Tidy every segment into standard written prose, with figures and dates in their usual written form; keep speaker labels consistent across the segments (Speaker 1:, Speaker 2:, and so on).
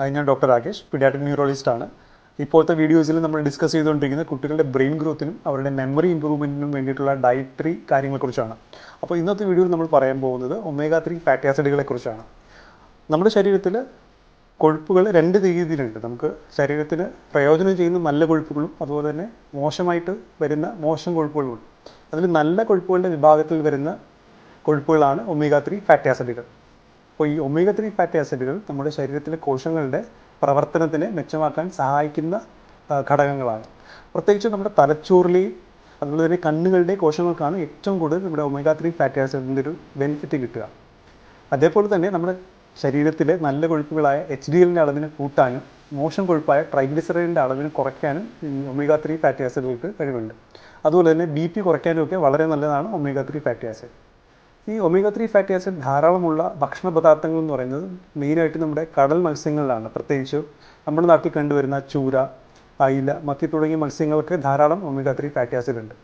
Speaker 1: ഞാൻ doctor Rakesh, paediatric neurologist ആണ്. ഇപ്പോഴത്തെ വീഡിയോസിൽ നമ്മൾ ഡിസ്കസ് ചെയ്തുകൊണ്ടിരിക്കുന്നത് കുട്ടികളുടെ ബ്രെയിൻ ഗ്രോത്തിനും അവരുടെ മെമ്മറി ഇമ്പ്രൂവ്മെൻറ്റിനും വേണ്ടിയിട്ടുള്ള ഡയറ്ററി കാര്യങ്ങളെക്കുറിച്ചാണ്. അപ്പോൾ ഇന്നത്തെ വീഡിയോയിൽ നമ്മൾ പറയാൻ പോകുന്നത് ഒമേഗ 3 ഫാറ്റി ആസിഡുകളെക്കുറിച്ചാണ്. നമ്മുടെ ശരീരത്തിൽ കൊഴുപ്പുകൾ രണ്ട് രീതിയിലുണ്ട്. നമുക്ക് ശരീരത്തിന് പ്രയോജനം ചെയ്യുന്ന നല്ല കൊഴുപ്പുകളും അതുപോലെ തന്നെ മോശമായിട്ട് വരുന്ന മോശം കൊഴുപ്പുകളുമുണ്ട്. അതിൽ നല്ല കൊഴുപ്പുകളുടെ വിഭാഗത്തിൽ വരുന്ന കൊഴുപ്പുകളാണ് ഒമേഗ 3 ഫാറ്റി ആസിഡുകൾ. അപ്പോൾ ഈ ഒമേഗ 3 ഫാറ്റി ആസിഡുകൾ നമ്മുടെ ശരീരത്തിലെ കോശങ്ങളുടെ പ്രവർത്തനത്തിനെ മെച്ചമാക്കാൻ സഹായിക്കുന്ന ഘടകങ്ങളാണ്. പ്രത്യേകിച്ച് നമ്മുടെ തലച്ചോറിലെയും അതുപോലെ തന്നെ കണ്ണുകളുടെ കോശങ്ങൾക്കാണ് ഏറ്റവും കൂടുതൽ നമ്മുടെ ഒമേഗ 3 ഫാറ്റി ആസിഡിൻ്റെ ഒരു ബെനിഫിറ്റ് കിട്ടുക. അതേപോലെ തന്നെ നമ്മുടെ ശരീരത്തിലെ നല്ല കൊഴുപ്പുകളായ HDLൻ്റെ അളവിനെ കൂട്ടാനും മോശം കൊഴുപ്പായ ട്രൈഗ്ലിസറൈഡിൻ്റെ അളവിനെ കുറയ്ക്കാനും ഈ ഒമേഗ 3 ഫാറ്റി ആസിഡുകൾക്ക് കഴിവുണ്ട്. അതുപോലെ തന്നെ BP കുറയ്ക്കാനും ഒക്കെ വളരെ നല്ലതാണ് ഒമേഗ 3 ഫാറ്റി ആസിഡ്. ഈ ഒമേഗ 3 ഫാറ്റി ആസിഡ് ധാരാളമുള്ള ഭക്ഷണ പദാർത്ഥങ്ങൾ എന്ന് പറയുന്നത് മെയിനായിട്ട് നമ്മുടെ കടൽ മത്സ്യങ്ങളിലാണ്. പ്രത്യേകിച്ച് നമ്മുടെ നാട്ടിൽ കണ്ടുവരുന്ന ചൂര, അയില, മത്തി തുടങ്ങിയ മത്സ്യങ്ങൾക്ക് ധാരാളം ഒമേഗ 3 ഫാറ്റി ആസിഡ് ഉണ്ട്.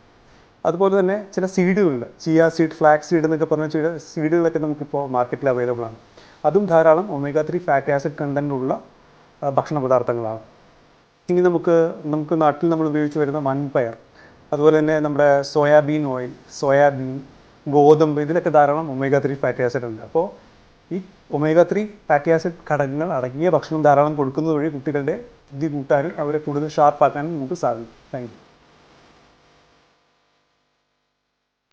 Speaker 1: അതുപോലെ തന്നെ ചില സീഡുകളുണ്ട്, ചിയ സീഡ്, ഫ്ലാക്സ് സീഡ് എന്നൊക്കെ പറഞ്ഞ ചില സീഡുകളൊക്കെ നമുക്കിപ്പോൾ മാർക്കറ്റിൽ അവൈലബിൾ ആണ്. അതും ധാരാളം ഒമേഗ 3 ഫാറ്റി ആസിഡ് കണ്ടൻറ്റുള്ള ഭക്ഷണ പദാർത്ഥങ്ങളാണ്. ഇനി നമുക്ക് നാട്ടിൽ നമ്മൾ ഉപയോഗിച്ച് വരുന്ന വൻപയർ, അതുപോലെ തന്നെ നമ്മുടെ സോയാബീൻ ഓയിൽ, സോയാബീൻ, ഗോതമ്പ്, ഇതിലൊക്കെ ധാരാളം ഒമേഗ 3 ഫാറ്റി ആസിഡ് ഉണ്ട്. അപ്പോൾ ഈ ഒമേഗ 3 ഫാറ്റി ആസിഡ് ഘടകങ്ങൾ അടങ്ങിയ ഭക്ഷണം ധാരാളം കൊടുക്കുന്നത് വഴി കുട്ടികളുടെ ബുദ്ധി കൂട്ടാനും അവരെ കൂടുതൽ ഷാർപ്പാക്കാനും നമുക്ക് സാധിക്കും. Thank you.